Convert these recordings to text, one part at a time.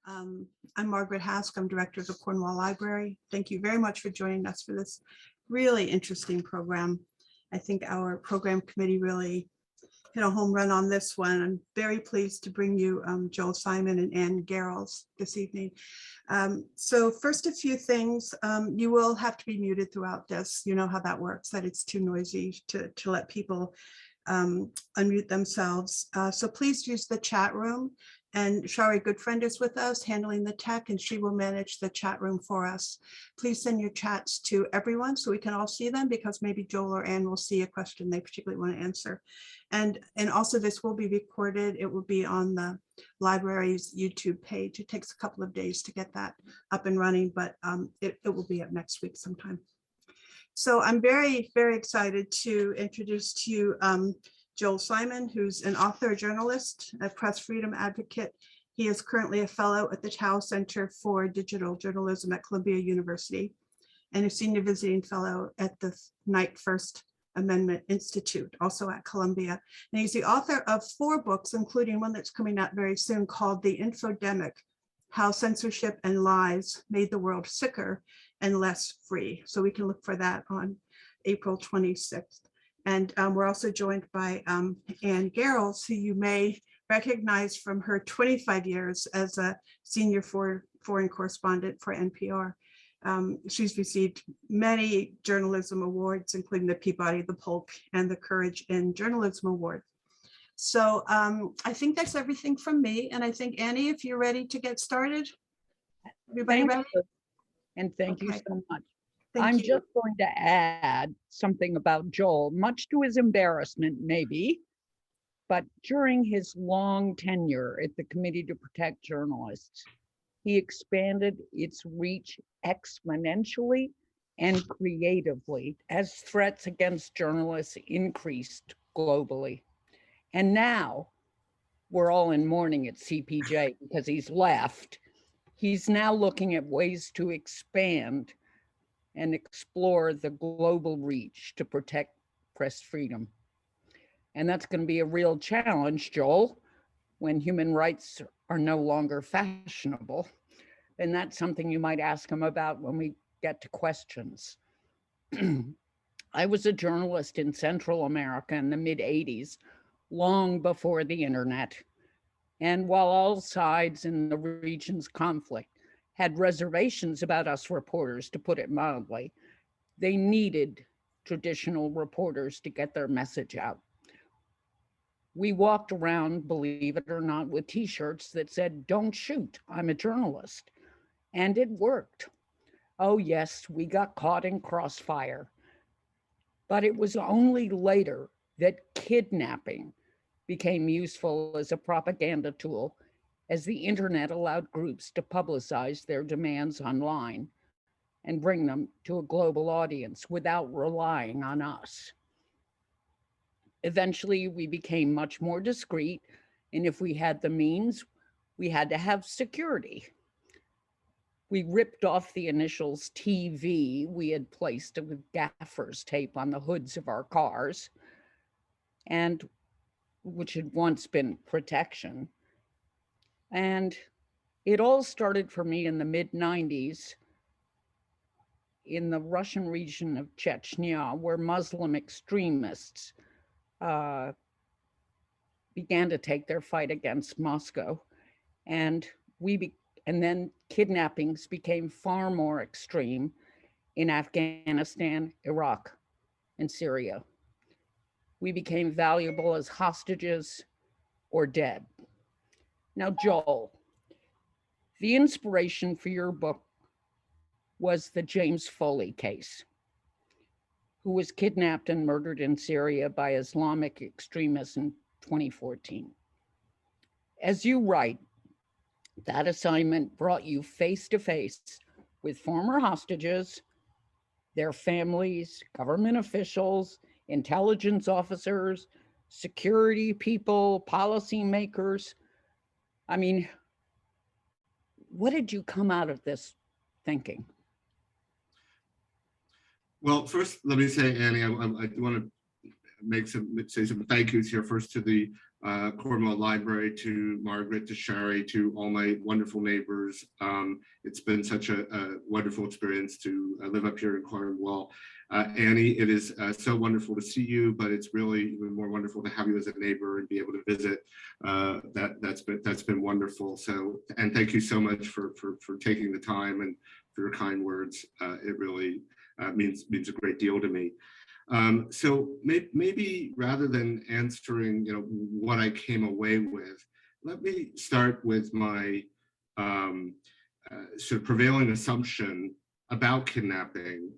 I'm Margaret Hask. I'm director of the Cornwall Library. Thank you very much for joining us for this really interesting program. I think our program committee really hit a home run on this one. I'm very pleased to bring you Joel Simon and Anne Garrels this evening. So first, a few things. You will have to be muted throughout this. You know how that works, that it's too noisy to let people unmute themselves. So please use the chat room. And Shari Goodfriend is with us handling the tech, and she will manage the chat room for us. Please send your chats to everyone so we can all see them, because maybe Joel or Anne will see a question they particularly want to answer. And also this will be recorded. It will be on the library's YouTube page. It takes a couple of days to get that up and running, but it will be up next week sometime. So I'm very, very excited to introduce to you Joel Simon, who's an author, a journalist, a press freedom advocate. He is currently a fellow at the Tao Center for Digital Journalism at Columbia University and a senior visiting fellow at the Knight First Amendment Institute, also at Columbia. And he's the author of 4 books, including one that's coming out very soon called The Infodemic: How Censorship and Lies Made the World Sicker and Less Free. So we can look for that on April 26th. And we're also joined by Anne Garrels, who you may recognize from her 25 years as a senior foreign correspondent for NPR. She's received many journalism awards, including the Peabody, the Polk, and the Courage in Journalism Award. So I think that's everything from me. And I think, Annie, if you're ready to get started. Everybody ready? And thank you so much. I'm just going to add something about Joel, much to his embarrassment, maybe, but during his long tenure at the Committee to Protect Journalists, he expanded its reach exponentially and creatively as threats against journalists increased globally. And now we're all in mourning at CPJ because he's left. He's now looking at ways to expand and explore the global reach to protect press freedom. And that's going to be a real challenge, Joel, when human rights are no longer fashionable. And that's something you might ask him about when we get to questions. I was a journalist in Central America in the mid-'80s, long before the internet. And while all sides in the region's conflict had reservations about us reporters, to put it mildly, they needed traditional reporters to get their message out. We walked around, believe it or not, with t-shirts that said, "Don't shoot, I'm a journalist." And it worked. Oh yes, we got caught in crossfire. But it was only later that kidnapping became useful as a propaganda tool, as the internet allowed groups to publicize their demands online and bring them to a global audience without relying on us. Eventually, we became much more discreet, and if we had the means, we had to have security. We ripped off the initials TV we had placed with gaffer's tape on the hoods of our cars, and which had once been protection. And it all started for me in the mid-'90s in the Russian region of Chechnya, where Muslim extremists began to take their fight against Moscow. And then kidnappings became far more extreme in Afghanistan, Iraq, and Syria. We became valuable as hostages or dead. Now, Joel, the inspiration for your book was the James Foley case, who was kidnapped and murdered in Syria by Islamic extremists in 2014. As you write, that assignment brought you face to face with former hostages, their families, government officials, intelligence officers, security people, policymakers. I mean, what did you come out of this thinking? Well, first, let me say, Annie, I want to say some thank yous here. First to the Cornwall Library, to Margaret, to Sherry, to all my wonderful neighbors. It's been such a wonderful experience to live up here in Cornwall. Annie, it is so wonderful to see you, but it's really even more wonderful to have you as a neighbor and be able to visit. That's been wonderful. So, and thank you so much for taking the time and for your kind words. It really means a great deal to me. So maybe rather than answering, what I came away with, let me start with my sort of prevailing assumption about kidnapping.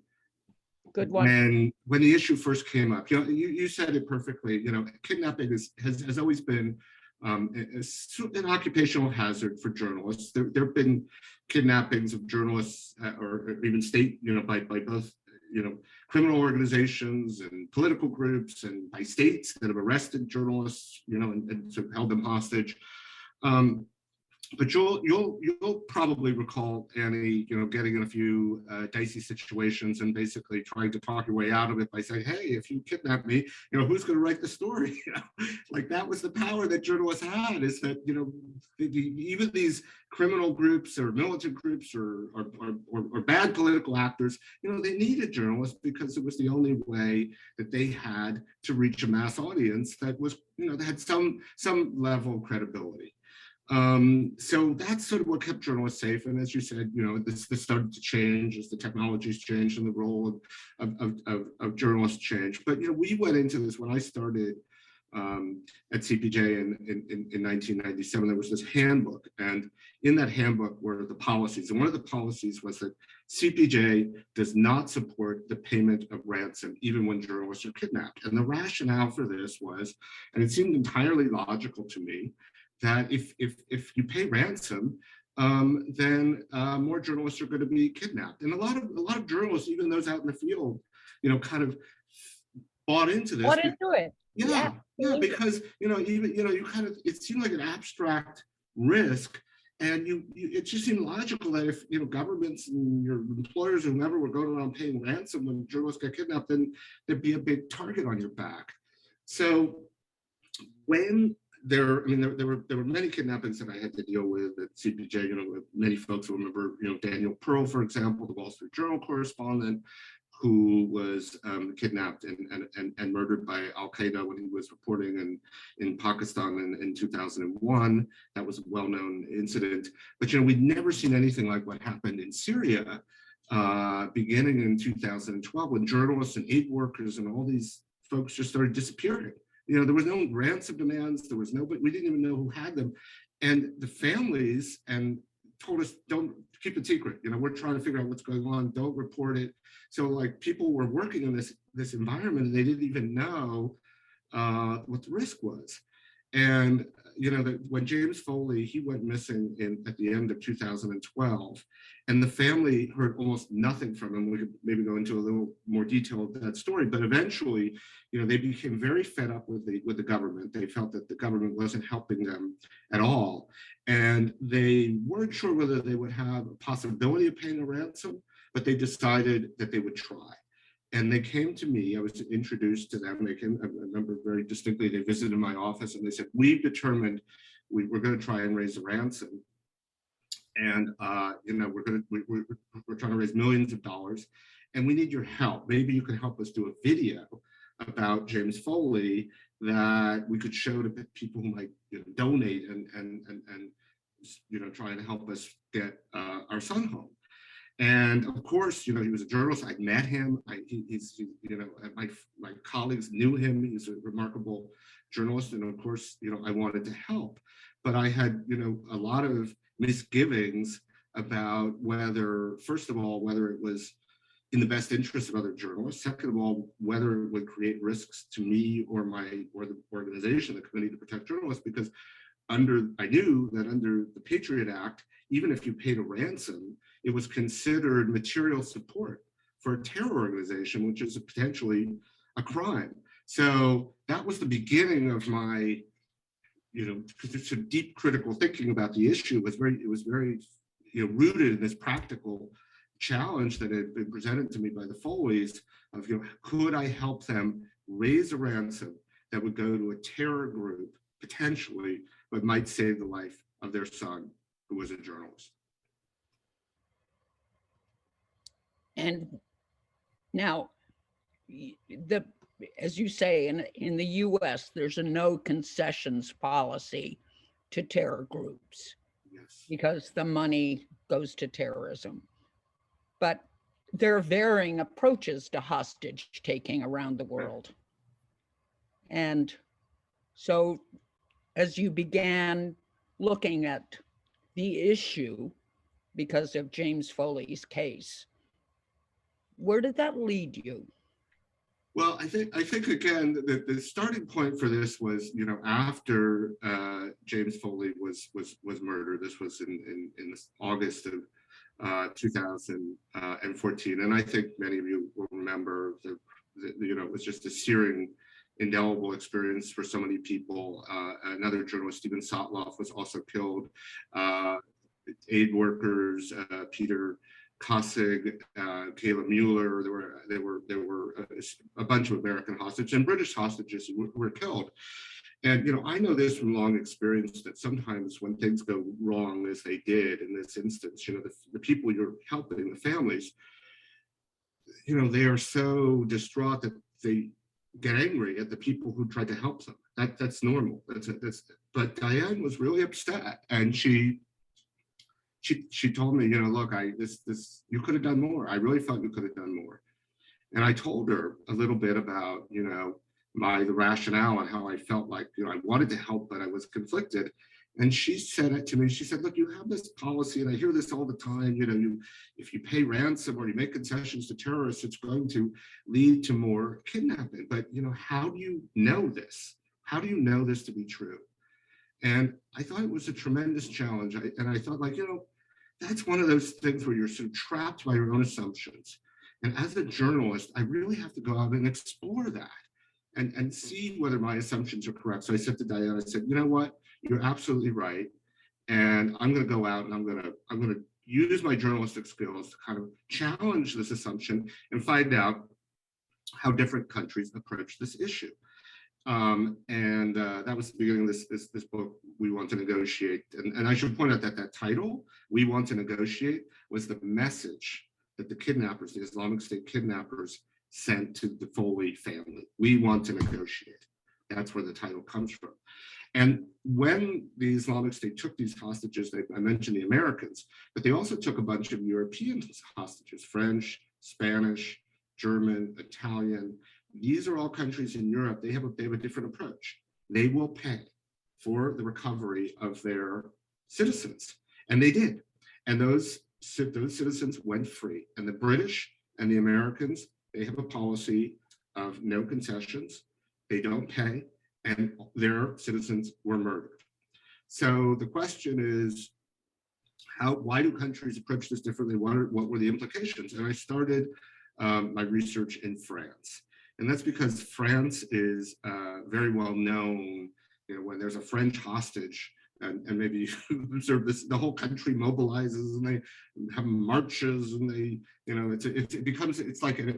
Good one. When the issue first came up, you said it perfectly. Kidnapping has always been an occupational hazard for journalists. There have been kidnappings of journalists, or even state, by both, criminal organizations and political groups, and by states that have arrested journalists, and sort of held them hostage. But you'll probably recall, Annie, getting in a few dicey situations and basically trying to talk your way out of it by saying, "Hey, if you kidnap me, who's going to write the story?" Like that was the power that journalists had. Is that even these criminal groups or militant groups or bad political actors, they needed journalists because it was the only way that they had to reach a mass audience that was, that had some level of credibility. So that's sort of what kept journalists safe. And as you said, this started to change as the technologies changed and the role of journalists changed. But, we went into this when I started at CPJ in 1997. There was this handbook, and in that handbook were the policies. And one of the policies was that CPJ does not support the payment of ransom, even when journalists are kidnapped. And the rationale for this was, and it seemed entirely logical to me, that if you pay ransom, then more journalists are going to be kidnapped. And a lot of journalists, even those out in the field, kind of bought into this. Bought into it. Yeah, because you kind of, it seemed like an abstract risk, and it just seemed logical that if governments and your employers or whomever were going around paying ransom when journalists got kidnapped, then there'd be a big target on your back. So when there were many kidnappings that I had to deal with at CPJ. Many folks will remember, Daniel Pearl, for example, the Wall Street Journal correspondent, who was kidnapped and murdered by Al Qaeda when he was reporting in Pakistan in 2001. That was a well-known incident. But we'd never seen anything like what happened in Syria, beginning in 2012, when journalists and aid workers and all these folks just started disappearing. There was no ransom demands. There was nobody. We didn't even know who had them, and the families told us, "Don't keep it secret. We're trying to figure out what's going on. Don't report it." So like people were working in this environment, and they didn't even know what the risk was. And when James Foley, he went missing at the end of 2012, and the family heard almost nothing from him. We could maybe go into a little more detail of that story, but eventually, they became very fed up with the government. They felt that the government wasn't helping them at all, and they weren't sure whether they would have a possibility of paying a ransom, but they decided that they would try. And they came to me. I was introduced to them. I remember very distinctly, they visited my office and they said, "We've determined we're going to try and raise a ransom. And we're trying to raise millions of dollars, and we need your help. Maybe you can help us do a video about James Foley that we could show to people who might donate and try and help us get our son home." And of course, he was a journalist. I'd met him. My colleagues knew him. He's a remarkable journalist, and of course, I wanted to help. But I had, a lot of misgivings about whether, first of all, whether it was in the best interest of other journalists. Second of all, whether it would create risks to me or the organization, the Committee to Protect Journalists, because I knew that under the Patriot Act, even if you paid a ransom, it was considered material support for a terror organization, which is potentially a crime. So that was the beginning of my, deep critical thinking about the issue. It was very, rooted in this practical challenge that had been presented to me by the Foleys of, could I help them raise a ransom that would go to a terror group, potentially, but might save the life of their son, who was a journalist. And now, as you say, in the US, there's a no concessions policy to terror groups. Yes. Because the money goes to terrorism. But there are varying approaches to hostage taking around the world. And so as you began looking at the issue because of James Foley's case, where did that lead you? Well, I think again, the starting point for this was, after James Foley was murdered. This was in August of 2014, and I think many of you will remember it was just a searing, indelible experience for so many people. Another journalist, Stephen Sotloff, was also killed. Aid workers, Peter Kossig, Kayla Mueller, there were a bunch of American hostages and British hostages who were killed. And I know this from long experience that sometimes when things go wrong, as they did in this instance, the people you're helping, the families, they are so distraught that they get angry at the people who tried to help them. That's normal. But Diane was really upset, and she told me, look, you could have done more. I really felt you could have done more. And I told her a little bit about, the rationale and how I felt like, I wanted to help, but I was conflicted. And she said it to me. She said, look, you have this policy, and I hear this all the time, if you pay ransom or you make concessions to terrorists, it's going to lead to more kidnapping. But, how do you know this? How do you know this to be true? And I thought it was a tremendous challenge. And I thought, that's one of those things where you're sort of trapped by your own assumptions. And as a journalist, I really have to go out and explore that and see whether my assumptions are correct. So I said to Diane, I said, you know what? You're absolutely right. And I'm going to go out and I'm going to use my journalistic skills to kind of challenge this assumption and find out how different countries approach this issue. And that was the beginning of this book, We Want to Negotiate. And I should point out that that title, We Want to Negotiate, was the message that the kidnappers, the Islamic State kidnappers, sent to the Foley family. We want to negotiate. That's where the title comes from. And when the Islamic State took these hostages, I mentioned the Americans, but they also took a bunch of European hostages, French, Spanish, German, Italian. These are all countries in Europe. They have a different approach. They will pay for the recovery of their citizens, and they did. And those citizens went free. And the British and the Americans, they have a policy of no concessions. They don't pay, and their citizens were murdered. So the question is, why do countries approach this differently? What were the implications? And I started my research in France. And that's because France is very well known, when there's a French hostage, and maybe you observe this, the whole country mobilizes and they have marches and they, it's like a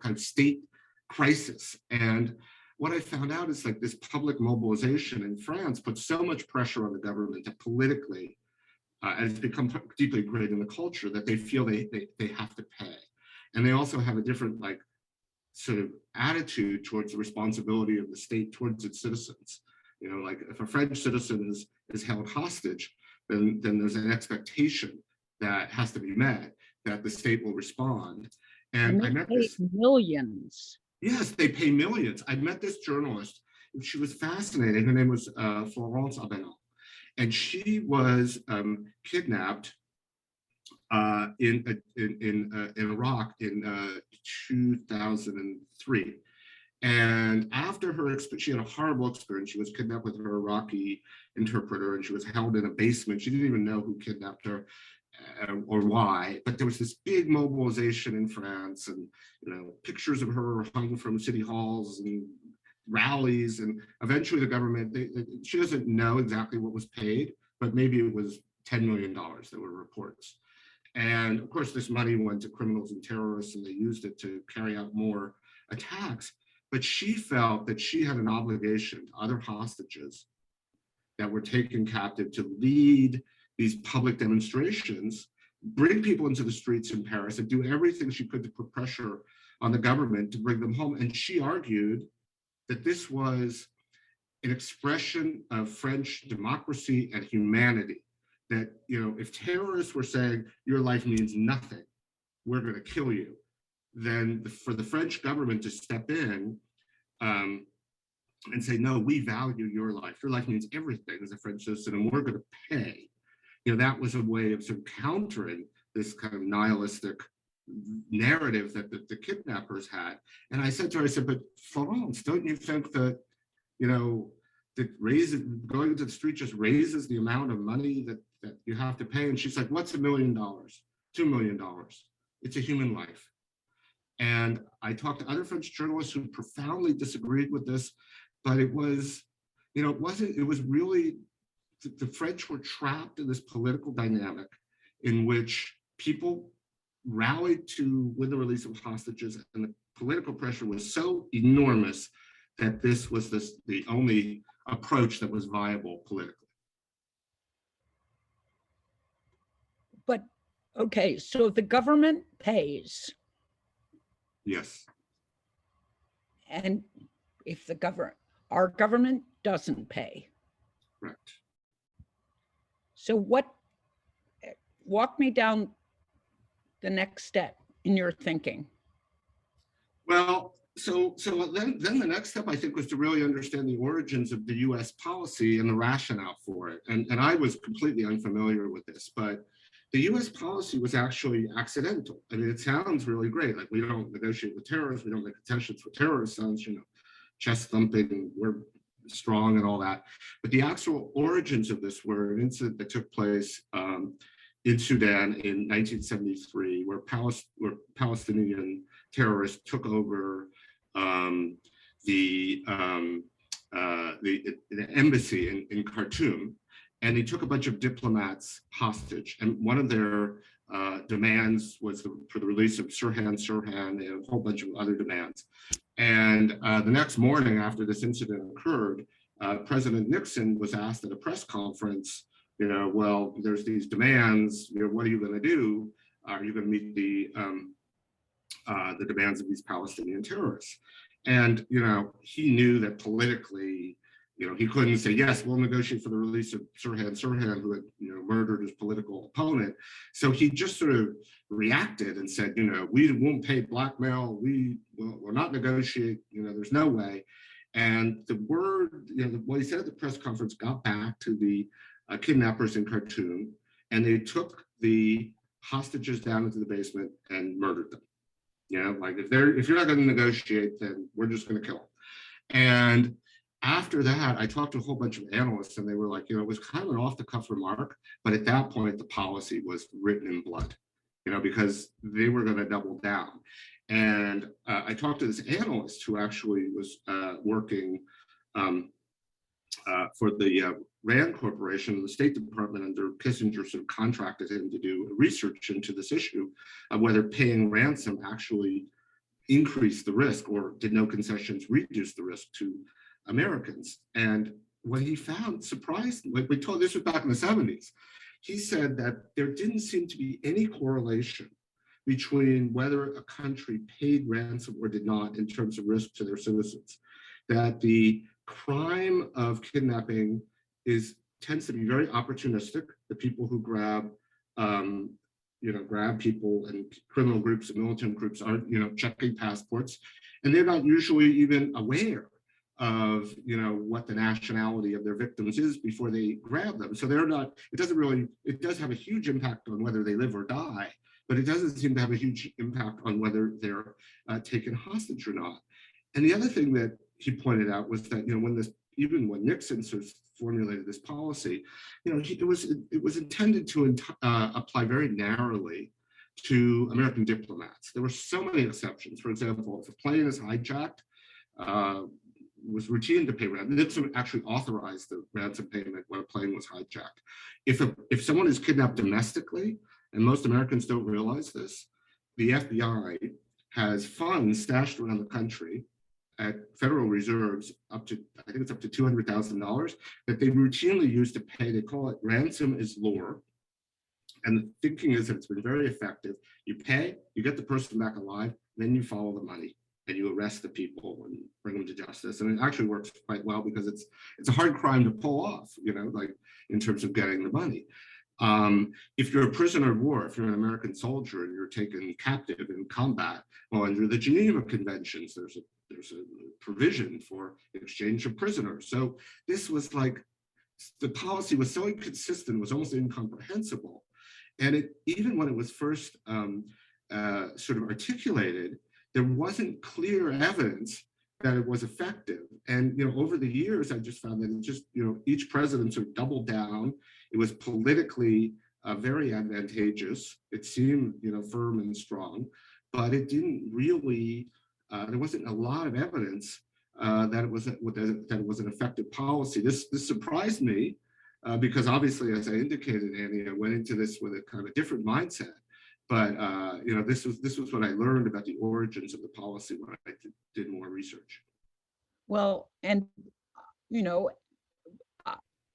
kind of state crisis. And what I found out is this public mobilization in France puts so much pressure on the government to politically, and it's become deeply ingrained in the culture that they feel they have to pay. And they also have a different sort of attitude towards the responsibility of the state towards its citizens. If a French citizen is held hostage, then there's an expectation that has to be met, that the state will respond. And I met this millions. Yes, they pay millions. I met this journalist, and she was fascinating. Her name was Florence Abenal, and she was kidnapped in Iraq in 2003. And after her experience, she had a horrible experience. She was kidnapped with her Iraqi interpreter, and she was held in a basement. She didn't even know who kidnapped her or why, but there was this big mobilization in France, and pictures of her hung from city halls and rallies. And eventually the government, she doesn't know exactly what was paid, but maybe it was $10 million. There were reports. And of course, this money went to criminals and terrorists, and they used it to carry out more attacks, but she felt that she had an obligation to other hostages that were taken captive to lead these public demonstrations, bring people into the streets in Paris, and do everything she could to put pressure on the government to bring them home. And she argued that this was an expression of French democracy and humanity. That, you know, if terrorists were saying your life means nothing, we're going to kill you, then for the French government to step in and say, no, we value your life. Your life means everything as a French citizen, and we're going to pay. You know, that was a way of sort of countering this kind of nihilistic narrative that the kidnappers had. And I said to her, I said, but Florence, don't you think that, you know, that going into the street just raises the amount of money that you have to pay? And she's like, what's $1 million, $2 million? It's a human life. And I talked to other French journalists who profoundly disagreed with this, but it was, you know, it was really, the French were trapped in this political dynamic in which people rallied to win the release of hostages, and the political pressure was so enormous that this was the only approach that was viable politically. But, okay, so the government pays. Yes. And if our government doesn't pay. Correct. So walk me down the next step in your thinking. Well, so then the next step, I think, was to really understand the origins of the US policy and the rationale for it. And I was completely unfamiliar with this, but the US policy was actually accidental. I mean, it sounds really great. Like, we don't negotiate with terrorists, we don't make concessions with terrorists, sounds, you know, chest thumping, we're strong and all that. But the actual origins of this were an incident that took place in Sudan in 1973, where Palestinian terrorists took over the embassy in Khartoum, and they took a bunch of diplomats hostage. And one of their demands was for the release of Sirhan and a whole bunch of other demands. And the next morning after this incident occurred, President Nixon was asked at a press conference, you know, well, there's these demands, you know, what are you going to do? Are you going to meet the demands of these Palestinian terrorists? And, you know, he knew that politically, you know, he couldn't say, yes, we'll negotiate for the release of Sirhan, who had, you know, murdered his political opponent. So he just sort of reacted and said, you know, we won't pay blackmail. We'll not negotiate. You know, there's no way. And the word, you know, what he said at the press conference got back to the kidnappers in Khartoum, and they took the hostages down into the basement and murdered them. You know, like, if you're not going to negotiate, then we're just going to kill them. And after that, I talked to a whole bunch of analysts, and they were like, you know, it was kind of an off-the-cuff remark, but at that point, the policy was written in blood, you know, because they were going to double down. And I talked to this analyst who actually was working for the RAND Corporation, the State Department under Kissinger sort of contracted him to do research into this issue of whether paying ransom actually increased the risk, or did no concessions reduce the risk to Americans. And what he found surprised, like, we told, this was back in the 70s, he said that there didn't seem to be any correlation between whether a country paid ransom or did not in terms of risk to their citizens. That the crime of kidnapping tends to be very opportunistic. The people who grab people, and criminal groups and militant groups are, you know, checking passports, and they're not usually even aware of, you know, what the nationality of their victims is before they grab them. So they're not, it does have a huge impact on whether they live or die, but it doesn't seem to have a huge impact on whether they're taken hostage or not. And the other thing that he pointed out was that, you know, even when Nixon sort of formulated this policy, you know, it was intended to apply very narrowly to American diplomats. There were so many exceptions. For example, if a plane is hijacked, was routine to pay ransom. Nixon actually authorized the ransom payment when a plane was hijacked. If someone is kidnapped domestically, and most Americans don't realize this, the FBI has funds stashed around the country at federal reserves up to, I think it's up to $200,000 that they routinely use to pay. They call it ransom is lore. And the thinking is that it's been very effective. You pay, you get the person back alive, then you follow the money and you arrest the people and bring them to justice. And it actually works quite well because it's a hard crime to pull off, you know, like in terms of getting the money. If you're a prisoner of war, if you're an American soldier and you're taken captive in combat, well, under the Geneva Conventions, there's a provision for exchange of prisoners. So this was like, the policy was so inconsistent, it was almost incomprehensible. And it, even when it was first sort of articulated, there wasn't clear evidence that it was effective. And, you know, over the years, I just found that it just, you know, each president sort of doubled down. It was politically very advantageous. It seemed, you know, firm and strong, but it didn't really, there wasn't a lot of evidence that it was an effective policy. This surprised me because obviously, as I indicated, Annie, I went into this with a kind of a different mindset. But you know, this was what I learned about the origins of the policy when I did more research. Well, and you know,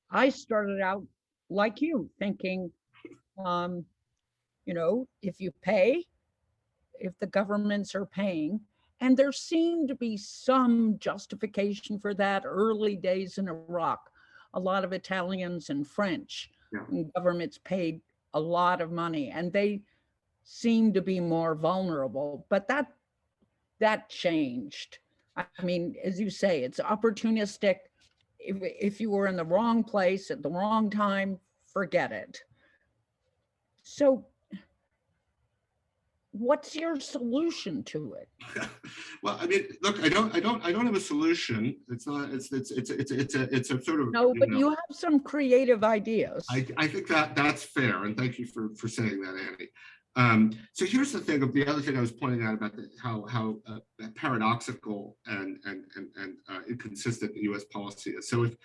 I started out like you, thinking, you know, if you pay, if the governments are paying, and there seemed to be some justification for that early days in Iraq. A lot of Italians and French governments paid a lot of money, and they seemed to be more vulnerable, but that changed. I mean, as you say, it's opportunistic. If you were in the wrong place at the wrong time, forget it. So what's your solution to it? Well, I mean, look, I don't have a solution. It's not, it's a sort of, no, but you have some creative ideas. I think that's fair. And thank you for saying that, Annie. So here's the thing of the other thing I was pointing out about how paradoxical and inconsistent the U.S. policy is. So if,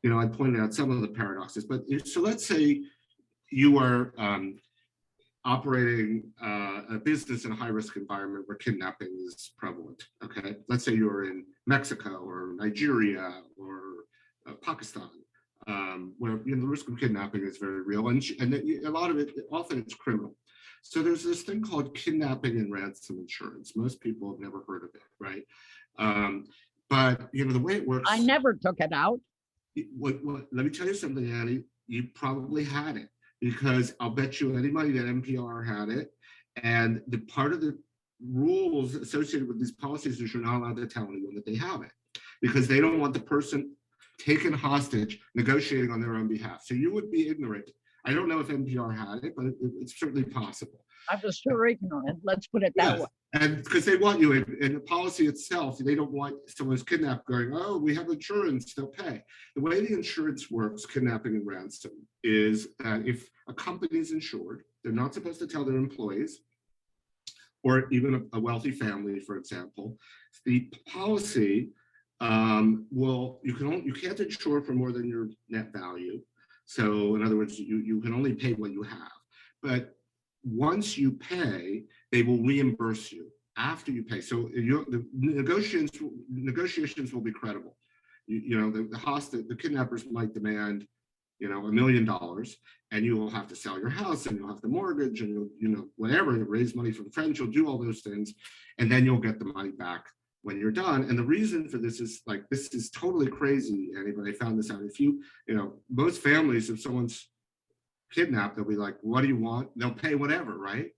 you know, I pointed out some of the paradoxes, but so let's say you are operating a business in a high-risk environment where kidnapping is prevalent. Okay, let's say you're in Mexico or Nigeria or Pakistan, where, you know, the risk of kidnapping is very real, and a lot of it, often it's criminal. So there's this thing called kidnapping and ransom insurance. Most people have never heard of it, right? But you know, the way it works. I never took it out. Let me tell you something, Annie. You probably had it, because I'll bet you any money that NPR had it. And the part of the rules associated with these policies is you're not allowed to tell anyone that they have it, because they don't want the person taken hostage negotiating on their own behalf. So you would be ignorant. I don't know if NPR had it, but it's certainly possible. I was sure ignorant. Let's put it that way. And because they want you in the policy itself, they don't want someone who's kidnapped going, oh, we have insurance, they'll pay. The way the insurance works, kidnapping and ransom, is that if a company is insured, they're not supposed to tell their employees, or even a wealthy family, for example. The policy you can't insure for more than your net value. So in other words, you can only pay what you have. But once you pay, they will reimburse you after you pay. So the negotiations will be credible. You know, the kidnappers might demand, you know, $1 million, and you will have to sell your house, and you'll have to mortgage, and you'll, you know, whatever, raise money from friends, you'll do all those things, and then you'll get the money back when you're done. And the reason for this is, like, this is totally crazy. Anybody found this out? If you know, most families, if someone's kidnapped, they'll be like, what do you want? They'll pay whatever, right?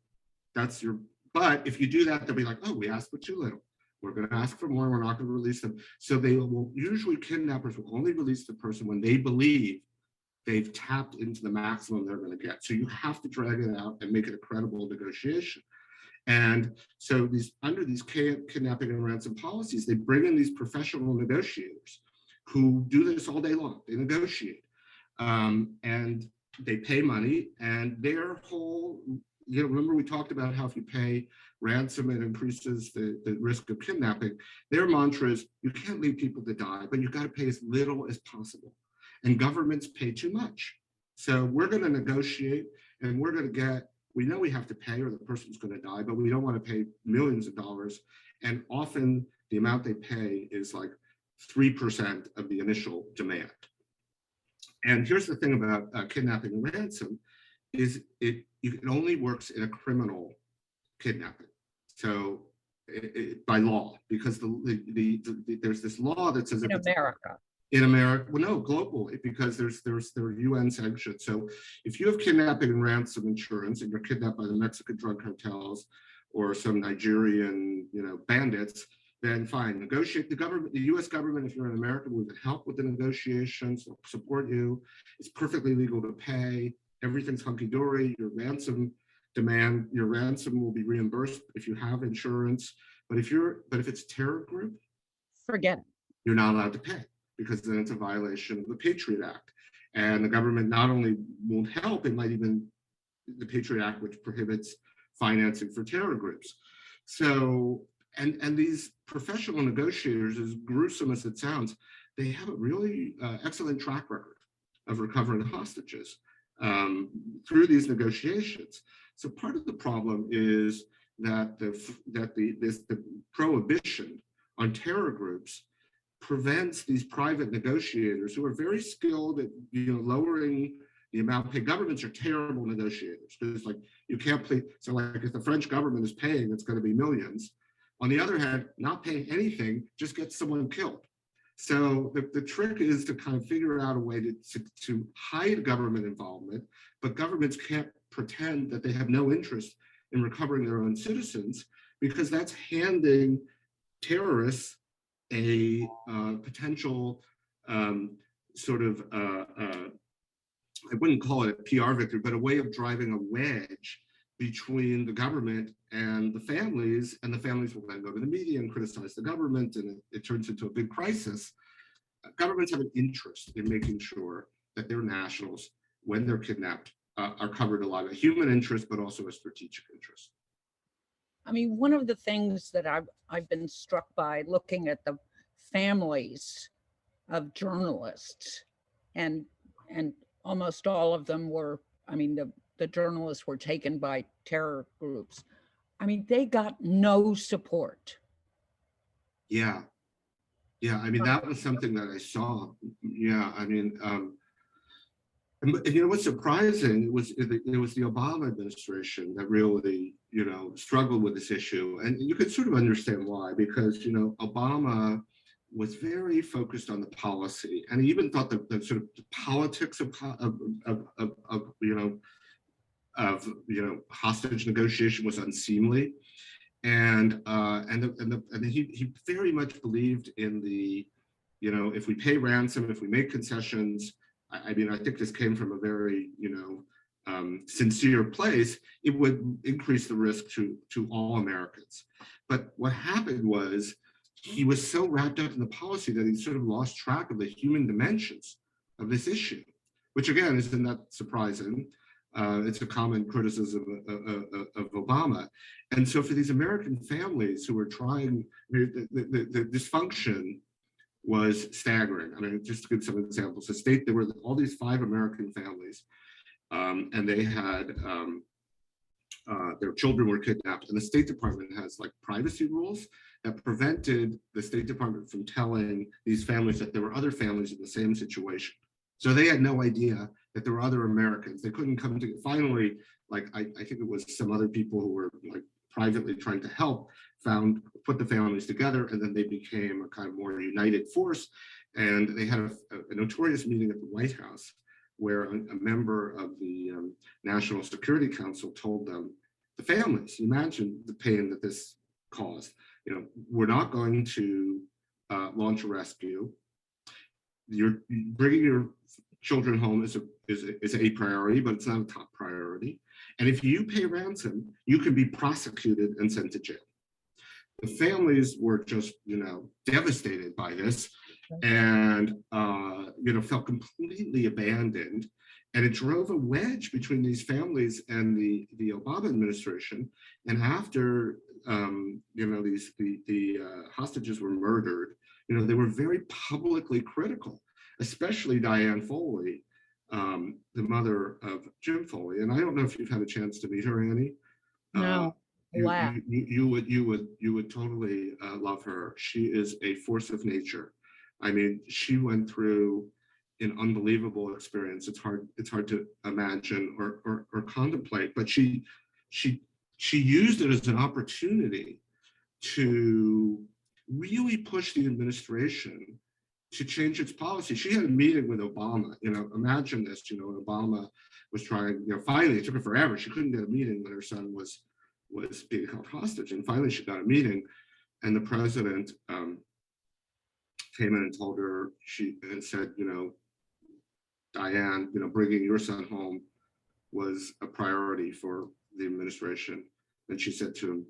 But if you do that, they'll be like, oh, we asked for too little. We're going to ask for more. We're not going to release them. So kidnappers will only release the person when they believe they've tapped into the maximum they're going to get. So you have to drag it out and make it a credible negotiation. And so under these kidnapping and ransom policies, they bring in these professional negotiators who do this all day long. They negotiate, and they pay money, and their whole, you know, remember we talked about how if you pay ransom, it increases the risk of kidnapping. Their mantra is, you can't leave people to die, but you've got to pay as little as possible. And governments pay too much. So we're going to negotiate, and we're going to get we know we have to pay or the person's going to die, but we don't want to pay millions of dollars. And often the amount they pay is like 3% of the initial demand. And here's the thing about kidnapping and ransom is it only works in a criminal kidnapping. So by law, because there's this law that says In America. In America, well, no, globally, because there are UN sanctions. So if you have kidnapping and ransom insurance and you're kidnapped by the Mexican drug cartels or some Nigerian, bandits, then fine, negotiate. The government, the US government, if you're in America, will help with the negotiations, support you. It's perfectly legal to pay. Everything's hunky-dory. Your ransom will be reimbursed if you have insurance. But if it's a terror group, Forget it. You're not allowed to pay, because then it's a violation of the Patriot Act. And the government not only won't help, it might even, the Patriot Act, which prohibits financing for terror groups. So, and these professional negotiators, as gruesome as it sounds, they have a really excellent track record of recovering hostages through these negotiations. So part of the problem is that the prohibition on terror groups prevents these private negotiators who are very skilled at lowering the amount paid. Governments are terrible negotiators, because you can't play. So if the French government is paying, it's going to be millions. On the other hand, not paying anything just gets someone killed. So the trick is to kind of figure out a way to hide government involvement, but governments can't pretend that they have no interest in recovering their own citizens, because that's handing terrorists a potential I wouldn't call it a PR victory, but a way of driving a wedge between the government and the families will then go to the media and criticize the government, and it turns into a big crisis. Governments have an interest in making sure that their nationals, when they're kidnapped, are covered alive, a human interest, but also a strategic interest. I mean, one of the things that I've been struck by looking at the families of journalists, and almost all of them were, the journalists were taken by terror groups. They got no support. Yeah. That was something that I saw. Yeah, and what's surprising, it was the Obama administration that really, struggled with this issue. And you could sort of understand why, because, Obama was very focused on the policy, and he even thought that the sort of the politics of hostage negotiation was unseemly. And he very much believed in the, if we pay ransom, if we make concessions, I think this came from a very, sincere place, it would increase the risk to all Americans. But what happened was he was so wrapped up in the policy that he sort of lost track of the human dimensions of this issue, which again, isn't that surprising. It's a common criticism of Obama. And so for these American families who were trying, the dysfunction was staggering. Just to give some examples, there were all these 5 American families, and they had, their children were kidnapped, and the State Department has privacy rules that prevented the State Department from telling these families that there were other families in the same situation. So they had no idea that there were other Americans. They couldn't come to, finally, I think it was some other people who were privately trying to help, put the families together, and then they became a kind of more united force. And they had a notorious meeting at the White House where a member of the National Security Council told them, the families, imagine the pain that this caused. We're not going to launch a rescue. You're bringing your children home is a priority, but it's not a top priority. And if you pay ransom, you can be prosecuted and sent to jail. The families were just, devastated by this, and felt completely abandoned. And it drove a wedge between these families and the Obama administration. And after the hostages were murdered, they were very publicly critical, especially Diane Foley, the mother of Jim Foley. And I don't know if you've had a chance to meet her, Annie. No, laugh. You would totally love her. She is a force of nature. I mean, she went through an unbelievable experience. It's hard to imagine or contemplate, but she used it as an opportunity to really push the administration to change its policy. She had a meeting with Obama. Imagine this. Obama was trying. Finally, it took her forever. She couldn't get a meeting when her son was being held hostage, and finally she got a meeting, and the president came in and told her, and said, Diane, bringing your son home was a priority for the administration. And she said to him,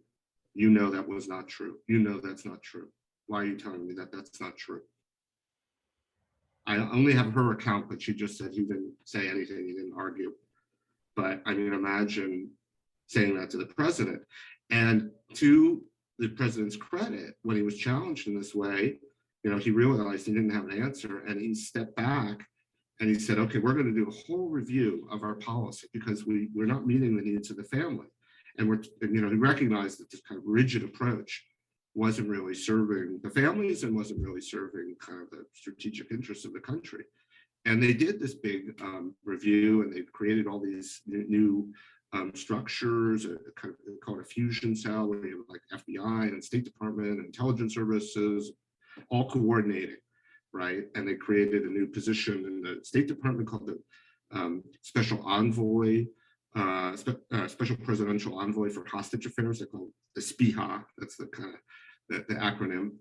that was not true. That's not true. Why are you telling me that that's not true? I only have her account, but she just said he didn't say anything, he didn't argue. But I mean, imagine saying that to the president. And to the president's credit, when he was challenged in this way, he realized he didn't have an answer, and he stepped back and he said, okay, we're going to do a whole review of our policy because we're not meeting the needs of the family. And he recognized that this kind of rigid approach wasn't really serving the families and wasn't really serving kind of the strategic interests of the country. And they did this big review, and they created all these new structures, kind of called a fusion cell, where you have like FBI and State Department and intelligence services all coordinating, right? And they created a new position in the State Department called the Special Envoy, Special Presidential Envoy for Hostage Affairs. They call it the SPIHA. That's the kind of the acronym.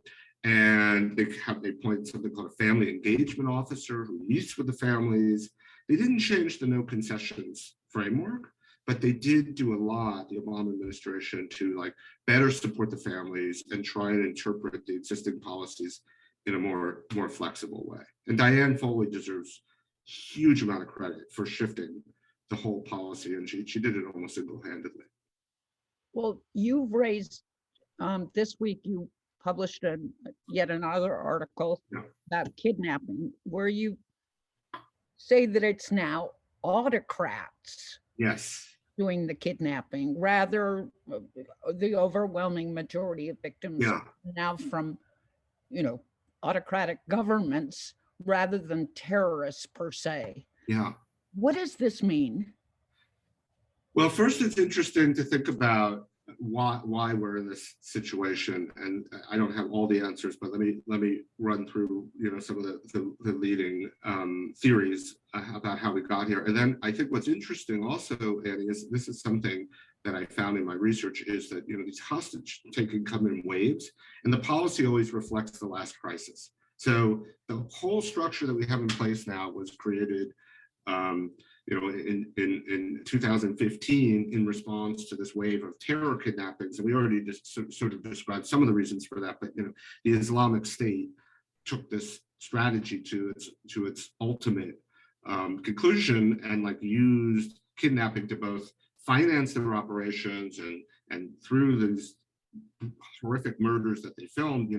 And they appointed something called a family engagement officer who meets with the families. They didn't change the no concessions framework, but they did do a lot, the Obama administration, to like better support the families and try and interpret the existing policies in a more flexible way. And Diane Foley deserves a huge amount of credit for shifting the whole policy, and she did it almost single-handedly. Well, you've raised, this week you published yet another article about kidnapping, where you say that it's now autocrats doing the kidnapping, rather the overwhelming majority of victims are now from, autocratic governments rather than terrorists per se. Yeah. What does this mean? Well, first, it's interesting to think about why we're in this situation, and I don't have all the answers, but let me run through some of the leading theories about how we got here. And then I think what's interesting also, Annie, is this is something that I found in my research, is that these hostage taking come in waves, and the policy always reflects the last crisis. So the whole structure that we have in place now was created in 2015 in response to this wave of terror kidnappings. And we already just sort of described some of the reasons for that, but the Islamic State took this strategy to its ultimate conclusion, and like used kidnapping to both finance their operations and through these horrific murders that they filmed,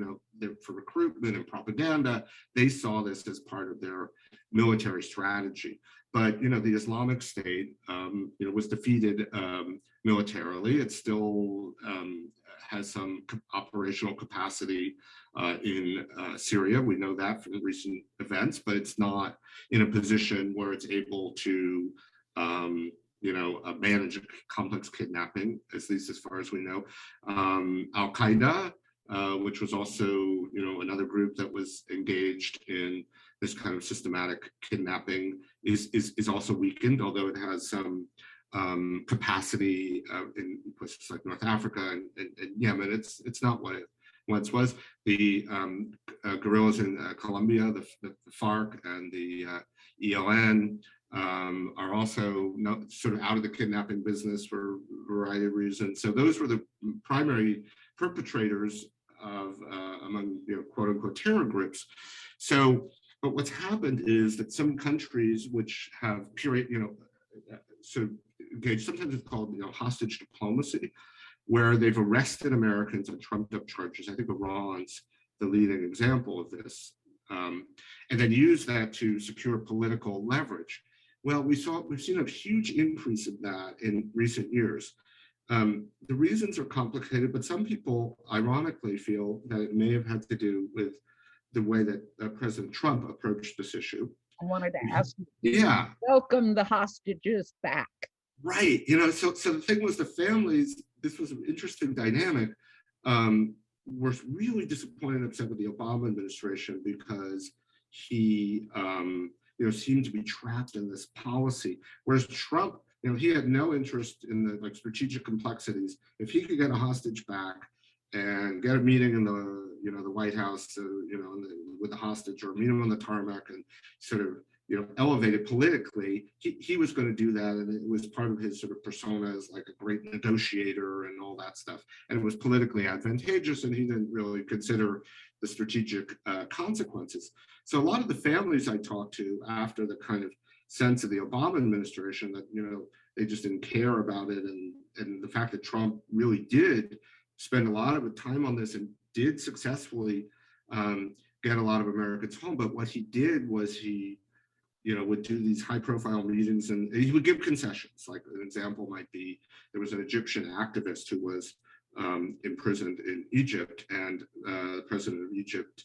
for recruitment and propaganda, they saw this as part of their military strategy. But the Islamic State, was defeated militarily. It still has some operational capacity in Syria. We know that from recent events, but it's not in a position where it's able to, manage a complex kidnapping, at least as far as we know. Al Qaeda, which was also, another group that was engaged in this kind of systematic kidnapping, is also weakened, although it has some capacity in places like North Africa and Yemen. It's not what it once was. The guerrillas in Colombia, the FARC and the ELN, are also sort of out of the kidnapping business for a variety of reasons. So those were the primary perpetrators of among quote unquote terror groups. So, but what's happened is that some countries which have sort of engaged, sometimes it's called hostage diplomacy, where they've arrested Americans on trumped up charges. I think Iran's the leading example of this, and then use that to secure political leverage. Well, we've seen a huge increase in that in recent years. The reasons are complicated, but some people ironically feel that it may have had to do with the way that President Trump approached this issue. I wanted to ask you, Yeah, welcome the hostages back. right. So the thing was, the families, this was an interesting dynamic, were really disappointed and upset with the Obama administration because he, seemed to be trapped in this policy. Whereas Trump, he had no interest in the strategic complexities. If he could get a hostage back and get a meeting in the White House, with the hostage, or meet him on the tarmac and sort of elevate it politically, he was going to do that, and it was part of his sort of persona as like a great negotiator and all that stuff. And it was politically advantageous, and he didn't really consider the strategic consequences. So a lot of the families I talked to after the kind of sense of the Obama administration that they just didn't care about it, and the fact that Trump really did spend a lot of time on this and did successfully get a lot of Americans home. But what he did was he would do these high profile meetings, and he would give concessions. Like an example might be, there was an Egyptian activist who was imprisoned in Egypt, and the president of Egypt,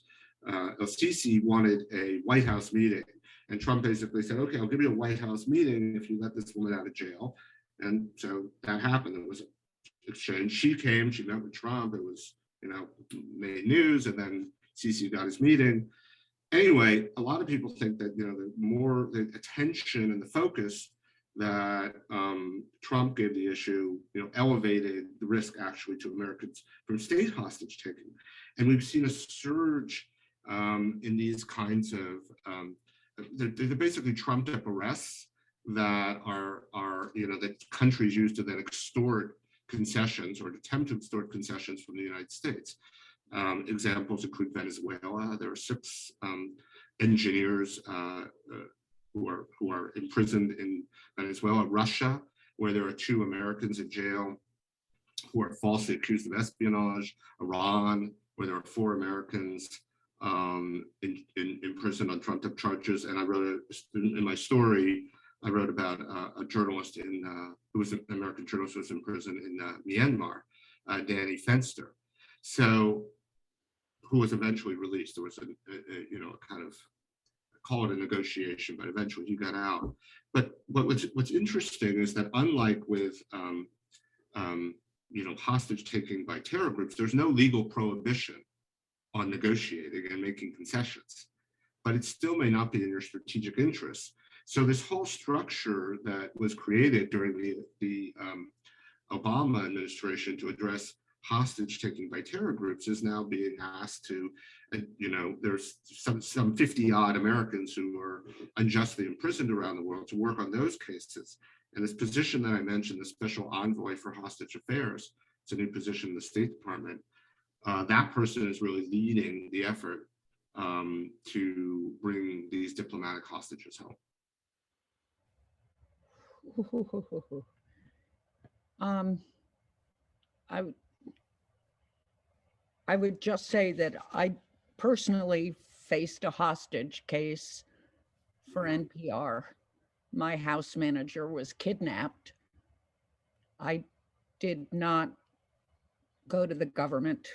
El-Sisi, wanted a White House meeting. And Trump basically said, okay, I'll give you a White House meeting if you let this woman out of jail. And so that happened. It was an exchange. She came, she met with Trump. It was, made news, and then Sisi got his meeting. Anyway, a lot of people think that, the attention and the focus that Trump gave the issue, elevated the risk actually to Americans from state hostage taking. And we've seen a surge in these kinds of, they're basically trumped up arrests that are that countries use to then extort concessions or attempt to extort concessions from the United States. Examples include Venezuela. There are 6 engineers who are imprisoned in Venezuela. Russia, where there are 2 Americans in jail who are falsely accused of espionage. Iran, where there are 4 Americans in prison on trumped-up charges. And I wrote in my story, I wrote about a journalist who was an American journalist who was in prison in Myanmar, Danny Fenster. So, who was eventually released. There was a kind of, call it a negotiation, but eventually he got out. But what's interesting is that, unlike with hostage taking by terror groups, there's no legal prohibition on negotiating and making concessions, but it still may not be in your strategic interests. So this whole structure that was created during the Obama administration to address hostage taking by terror groups is now being asked to, there's some 50 odd Americans who are unjustly imprisoned around the world, to work on those cases. And this position that I mentioned, the special envoy for hostage affairs, it's a new position in the State Department. That person is really leading the effort to bring these diplomatic hostages home. I would just say that I personally faced a hostage case for NPR. My house manager was kidnapped. I did not go to the government.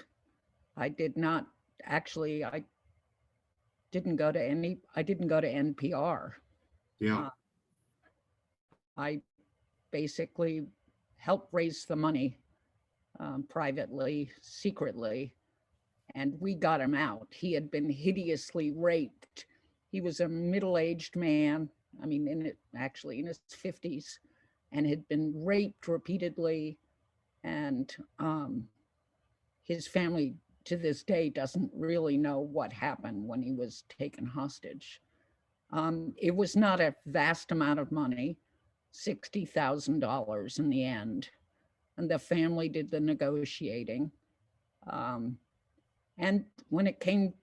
I didn't go to NPR. Yeah. I basically helped raise the money privately, secretly, and we got him out. He had been hideously raped. He was a middle-aged man, in his 50s, and had been raped repeatedly. And his family to this day doesn't really know what happened when he was taken hostage. It was not a vast amount of money, $60,000 in the end. And the family did the negotiating. And when it came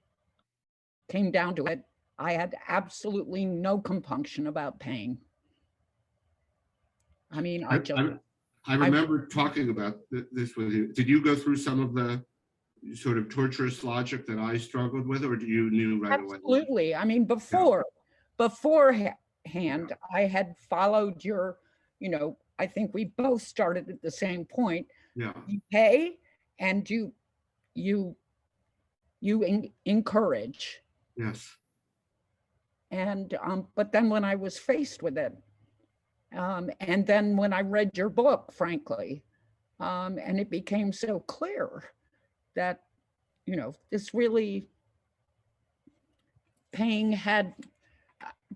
down to it, I had absolutely no compunction about paying. I remember talking about this with you. Did you go through some of the sort of torturous logic that I struggled with, or do you knew right away? Absolutely. Before hand, I had followed your, I think we both started at the same point. Yeah, You pay and you encourage. yes. And but then when I was faced with it, and then when I read your book, frankly, and it became so clear that this really paying had,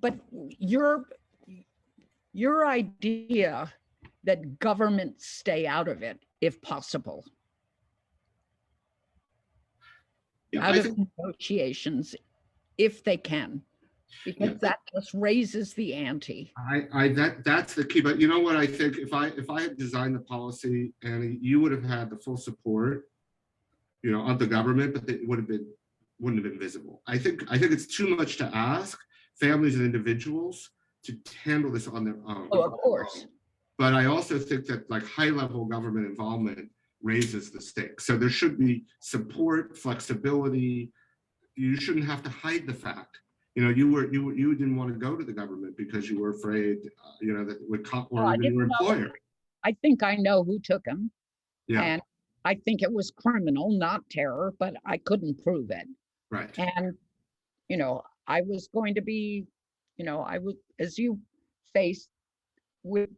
but your idea that governments stay out of it if possible, Yeah, out I of think, negotiations if they can, because yeah, that just raises the ante. that's the key. But you know what I think, if I had designed the policy, and you would have had the full support, of the government, but it wouldn't have been visible. I think it's too much to ask families and individuals to handle this on their own. Oh, of course. But I also think that like high level government involvement raises the stakes. So there should be support, flexibility. You shouldn't have to hide the fact. You didn't want to go to the government because you were afraid, that it would or Well, even your employer. I think I know who took him. Yeah. And I think it was criminal, not terror, but I couldn't prove it. Right. And, I was going to be, I was, as you faced with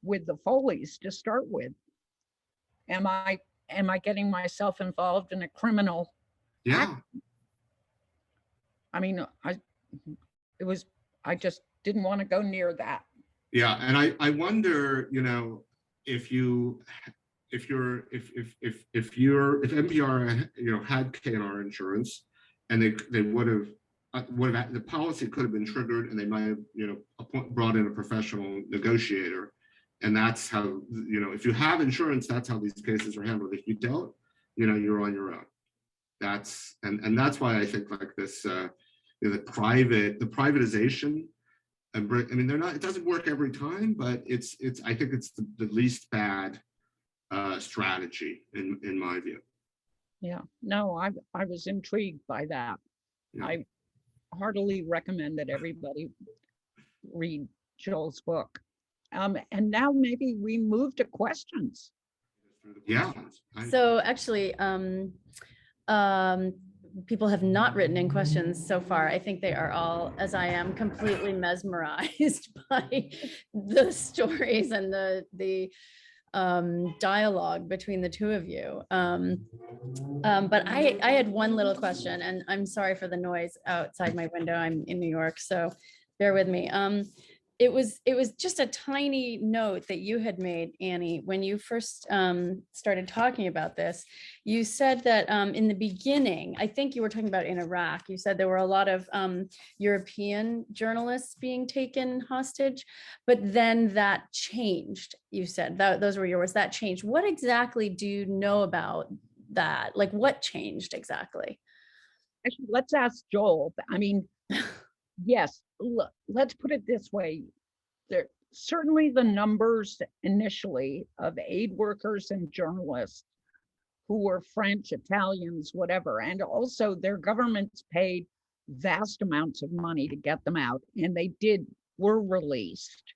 the Foleys to start with, am I getting myself involved in a criminal Yeah. act? I mean, I just didn't want to go near that. Yeah. And I wonder, if NPR, had KNR insurance, and they would have, the policy could have been triggered, and they might have, brought in a professional negotiator. And that's how, if you have insurance, that's how these cases are handled. If you don't, you're on your own. That's why I think like this, the privatization. I mean, it doesn't work every time, but I think it's the least bad strategy in my view. Yeah, no, I was intrigued by that. Yeah. I heartily recommend that everybody read Joel's book. And now maybe we move to questions. Yeah. So actually, people have not written in questions so far. I think they are all, as I am, completely mesmerized by the stories and the dialogue between the two of you. But I had one little question, and I'm sorry for the noise outside my window. I'm in New York, so bear with me. It was just a tiny note that you had made, Annie, when you first started talking about this. You said that in the beginning, I think you were talking about in Iraq, you said there were a lot of European journalists being taken hostage, but then that changed. You said those were your words, that changed. What exactly do you know about that? Like, what changed exactly? Actually, let's ask Joel. I mean, yes, look, let's put it this way. There certainly the numbers initially of aid workers and journalists who were French, Italians, whatever, and also their governments paid vast amounts of money to get them out, and were released.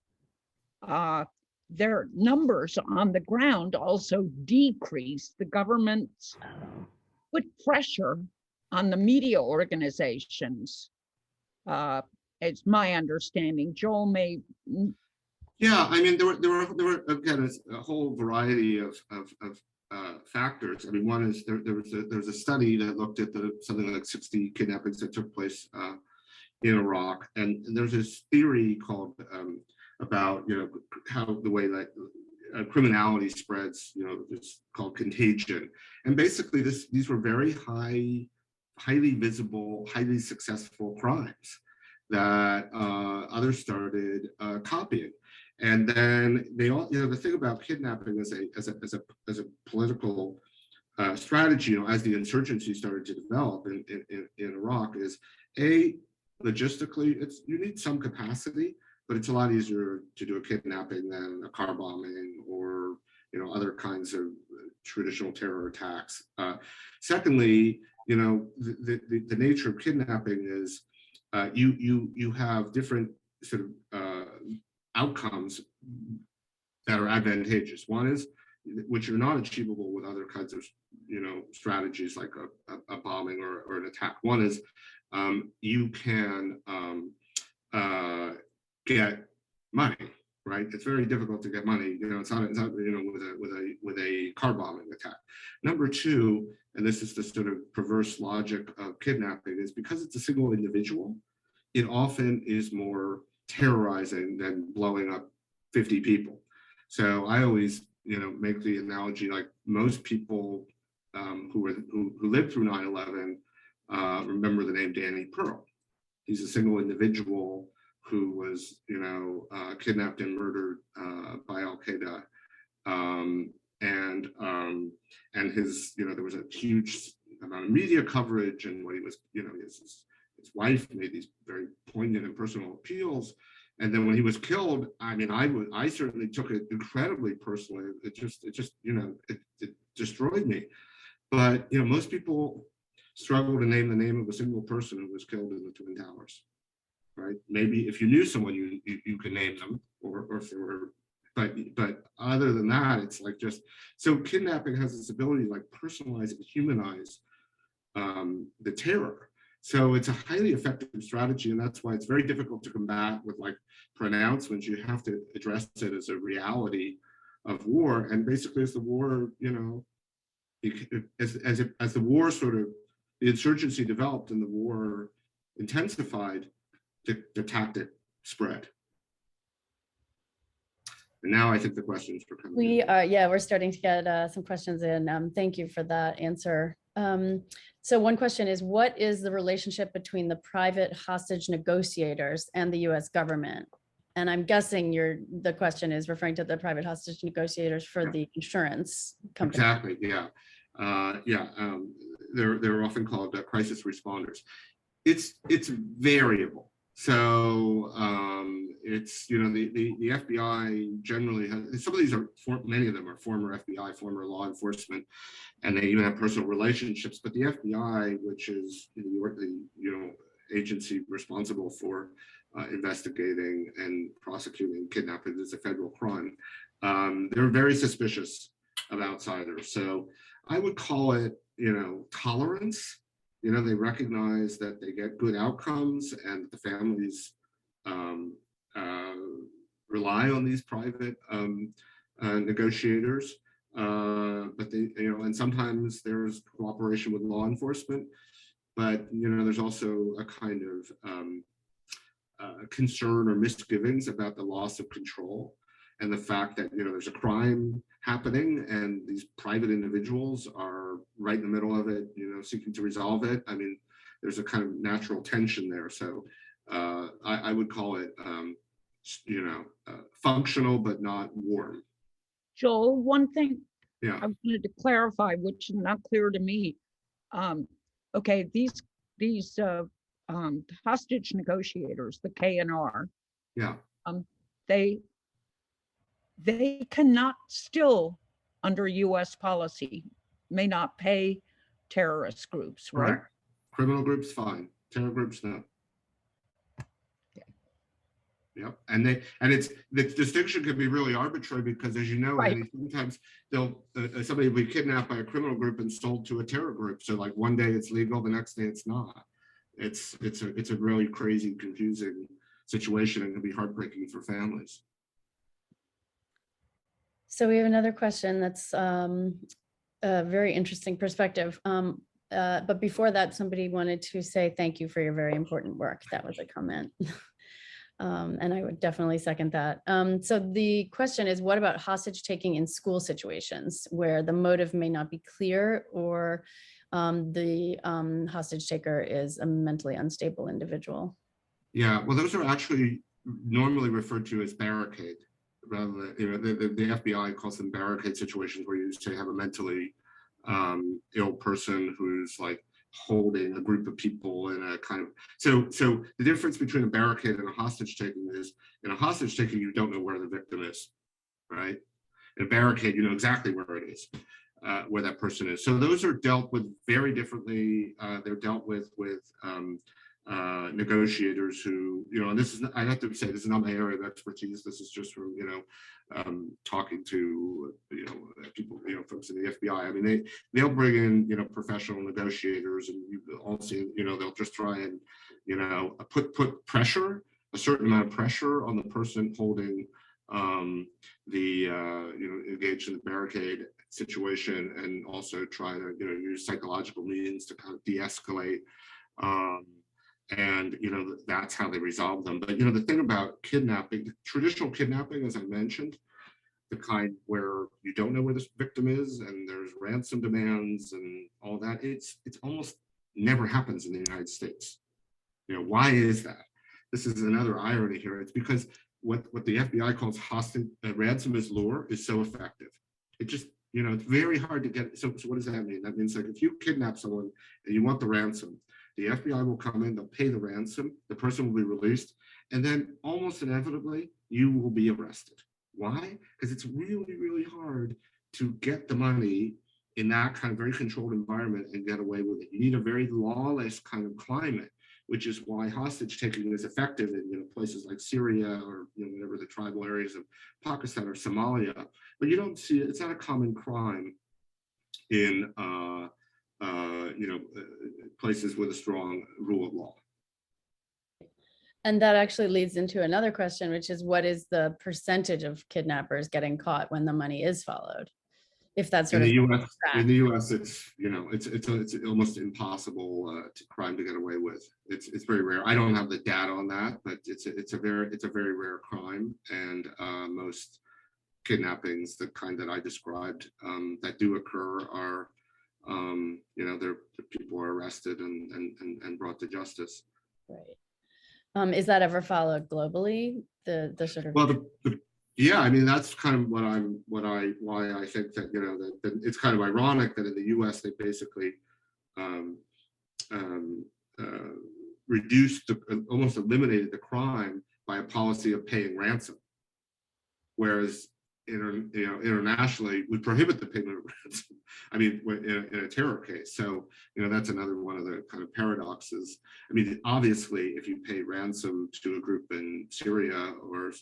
Their numbers on the ground also decreased. The governments put pressure on the media organizations. It's my understanding. Joel may. Yeah, I mean, there were again a whole variety of factors. I mean, one is there was a study that looked at something like 60 kidnappings that took place in Iraq, and there's this theory called about how the way that criminality spreads, it's called contagion, and basically these were very highly visible, highly successful crimes that others started copying. And then they all, the thing about kidnapping as a political strategy, as the insurgency started to develop in Iraq, is logistically, you need some capacity, but it's a lot easier to do a kidnapping than a car bombing or other kinds of traditional terror attacks. Secondly, the nature of kidnapping is you have different sort of outcomes that are advantageous. One is, which are not achievable with other kinds of, strategies like a bombing or an attack. One is you can get money, right? It's very difficult to get money. It's not with a car bombing attack. Number two, and this is the sort of perverse logic of kidnapping, is because it's a single individual, it often is more terrorizing than blowing up 50 people. So I always, make the analogy, like most people who lived through 9/11 remember the name Danny Pearl. He's a single individual who was, kidnapped and murdered by Al Qaeda, and his, there was a huge amount of media coverage, and what he was, his wife made these very poignant and personal appeals. And then when he was killed, I certainly took it incredibly personally. It just it destroyed me. But most people struggle to name the name of a single person who was killed in the Twin Towers, right? Maybe if you knew someone, you can name them, or if there were, but other than that, it's like just, so kidnapping has this ability to like personalize and humanize the terror. So it's a highly effective strategy, and that's why it's very difficult to combat with like pronouncements. You have to address it as a reality of war, and basically as the war, as the war sort of, the insurgency developed and the war intensified, the tactic spread. And now I think the questions are coming. We're starting to get some questions in. Thank you for that answer. So one question is, what is the relationship between the private hostage negotiators and the US government? And I'm guessing the question is referring to the private hostage negotiators for the insurance company. Exactly, yeah. They're often called crisis responders. It's variable. So it's, the FBI generally has, some of these are, many of them are former FBI, former law enforcement, and they even have personal relationships. But the FBI, which is the agency responsible for investigating and prosecuting kidnapping as a federal crime, they're very suspicious of outsiders. So I would call it, tolerance. They recognize that they get good outcomes and the families rely on these private negotiators. But they, and sometimes there's cooperation with law enforcement, but there's also a kind of concern or misgivings about the loss of control, and the fact that there's a crime happening and these private individuals are right in the middle of it, seeking to resolve it. There's a kind of natural tension there. So I would call it functional but not warm. Joel, one thing Yeah. I wanted to clarify, which is not clear to me. Okay, these hostage negotiators, the KNR, Yeah. They cannot still, under US policy, may not pay terrorist groups, right? Correct. Criminal groups, fine. Terror groups, no. Okay. Yep. And it's, the distinction can be really arbitrary because, as you know, Right. Annie, sometimes somebody will be kidnapped by a criminal group and sold to a terror group. So like one day it's legal, the next day it's not. It's a really crazy, confusing situation, and it can be heartbreaking for families. So we have another question that's a very interesting perspective. But before that, somebody wanted to say thank you for your very important work. That was a comment. And I would definitely second that. So the question is, what about hostage taking in school situations where the motive may not be clear, or the hostage taker is a mentally unstable individual? Yeah, well, those are actually normally referred to as barricade. Rather than, the FBI calls them barricade situations, where you say have a mentally ill person who's like holding a group of people in a kind of, so the difference between a barricade and a hostage taking is, in a hostage taking, you don't know where the victim is, right? In a barricade, you know exactly where it is, where that person is. So those are dealt with very differently. They're dealt with negotiators who, and this is, I have to say, this is not my area of expertise. This is just from, talking to, people, folks in the FBI. I mean, they'll bring in, professional negotiators, and you also, they'll just try and, put pressure, a certain amount of pressure on the person holding engaged in the barricade situation, and also try to, use psychological means to kind of de-escalate. And that's how they resolve them. But the thing about kidnapping, traditional kidnapping, as I mentioned, the kind where you don't know where this victim is and there's ransom demands and all that, it's almost never happens in the United States. Why is that? This is another irony here. It's because what the FBI calls hostage ransomers lure is so effective. It just, it's very hard to get. So what does that mean? That means, like, if you kidnap someone and you want the ransom, the FBI will come in, they'll pay the ransom, the person will be released, and then almost inevitably you will be arrested. Why? Because it's really, really hard to get the money in that kind of very controlled environment and get away with it. You need a very lawless kind of climate, which is why hostage taking is effective in places like Syria, or whatever the tribal areas of Pakistan or Somalia. But you don't see it. It's not a common crime in places with a strong rule of law. And that actually leads into another question, which is, what is the percentage of kidnappers getting caught when the money is followed? If that's sort in the of U.S., in the U.S., it's almost impossible crime to get away with. It's very rare. I don't have the data on that, but it's a very rare crime, and most kidnappings, the kind that I described, that do occur, are the people are arrested and brought to justice. Right. Is that ever followed globally? The sort of, well, yeah, I mean, that's kind of why I think that that it's kind of ironic that in the U.S. they basically reduced, almost eliminated the crime by a policy of paying ransom, whereas internationally we prohibit the payment of ransom. I mean, in a terror case. So that's another one of the kind of paradoxes. I mean, obviously, if you pay ransom to a group in Syria or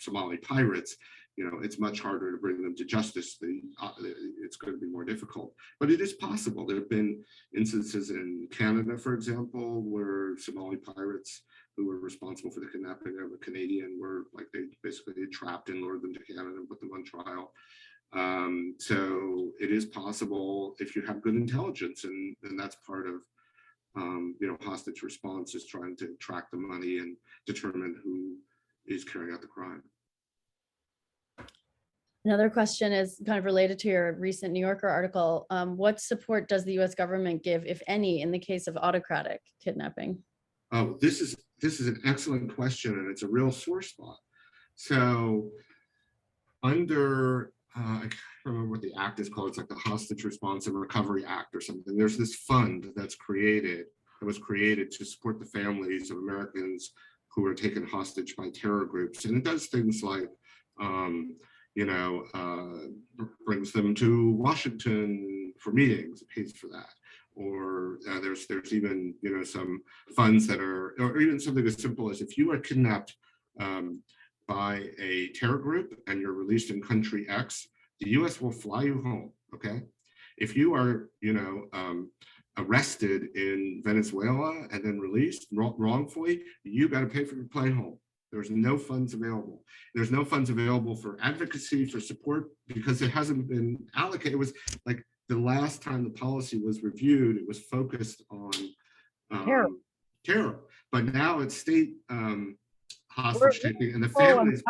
Somali pirates, it's much harder to bring them to justice. It's going to be more difficult, but it is possible. There have been instances in Canada, for example, where Somali pirates who were responsible for the kidnapping of a Canadian were, like, they basically trapped and lured them to Canada and put them on trial. So it is possible if you have good intelligence, and that's part of hostage response, is trying to track the money and determine who is carrying out the crime. another question is kind of related to your recent New Yorker article. What support does the U.S. government give, if any, in the case of autocratic kidnapping? Oh, this is an excellent question, and it's a real sore spot. So under, I can't remember what the act is called. It's like the Hostage Response and Recovery Act or something. There's this fund that was created to support the families of Americans who were taken hostage by terror groups. And it does things like, brings them to Washington for meetings, it pays for that. Or there's even some funds that are, or even something as simple as, if you are kidnapped by a terror group and you're released in country X, the U.S. will fly you home. Okay, if you are arrested in Venezuela and then released wrongfully, you got to pay for your plane home. There's no funds available. There's no funds available for advocacy, for support, because it hasn't been allocated. It was like, the last time the policy was reviewed, it was focused on terror, but now it's state hostage taking, and the families.